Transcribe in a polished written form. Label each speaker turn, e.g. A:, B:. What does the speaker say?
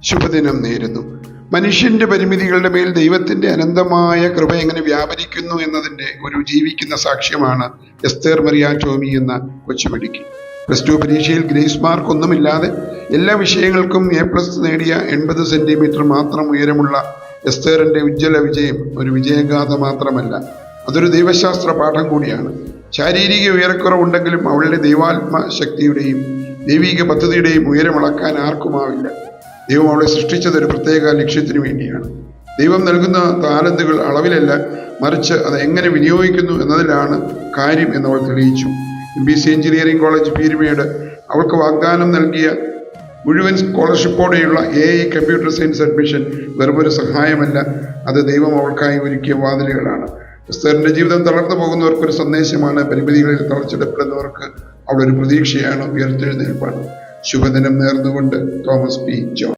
A: ശുഭദിനം നേരുന്നു. മനുഷ്യന്റെ പരിമിതികളുടെ മേൽ ദൈവത്തിന്റെ അനന്തമായ കൃപ എങ്ങനെ വ്യാപരിക്കുന്നു എന്നതിന്റെ ഒരു ജീവിക്കുന്ന സാക്ഷ്യമാണ് എസ്തേർ മറിയ ടോമി എന്ന കൊച്ചുമിടുക്കി. +2 പരീക്ഷയിൽ ഗ്രേസ് മാർക്ക് ഒന്നുമില്ലാതെ എല്ലാ വിഷയങ്ങൾക്കും A+ നേടിയ 80 സെന്റിമീറ്റർ മാത്രം ഉയരമുള്ള എസ്തേറിന്റെ ഉജ്ജ്വല വിജയം ഒരു വിജയഗാഥ മാത്രമല്ല, അതൊരു ദൈവശാസ്ത്ര പാഠം കൂടിയാണ്. ശാരീരിക ഉയരക്കുറവുണ്ടെങ്കിലും അവളുടെ ദൈവാത്മ ശക്തിയുടെയും ദൈവിക പദ്ധതിയുടെയും ഉയരമളക്കാൻ ആർക്കുമാവില്ല. ദൈവം അവളെ സൃഷ്ടിച്ചത് ഒരു പ്രത്യേക ലക്ഷ്യത്തിനു വേണ്ടിയാണ്. ദൈവം നൽകുന്ന താലന്തുകൾ അളവിലല്ല, മറിച്ച് അത് എങ്ങനെ വിനിയോഗിക്കുന്നു എന്നതിലാണ് കാര്യം എന്നവൾ തെളിയിച്ചു. MBC എഞ്ചിനീയറിംഗ് കോളേജ് പീരുമേട് അവൾക്ക് വാഗ്ദാനം നൽകിയ മുഴുവൻ സ്കോളർഷിപ്പോടെയുള്ള AI കമ്പ്യൂട്ടർ സയൻസ് അഡ്മിഷൻ വെറുമൊരു സഹായമല്ല, അത് ദൈവം അവൾക്കായി ഒരുക്കിയ വാതിലുകളാണ്. എസ്തേറിന്റെ ജീവിതം തളർന്നു പോകുന്നവർക്കൊരു സന്ദേശമാണ്. പരിമിതികളിൽ തളച്ചിടപ്പെടുന്നവർക്ക് അവളൊരു പ്രതീക്ഷയാണ്, ഉയർത്തെഴുന്നേൽപ്പാണ്. ശുഭദിനം നേർന്നുകൊണ്ട് തോമസ് പി ജോൺ.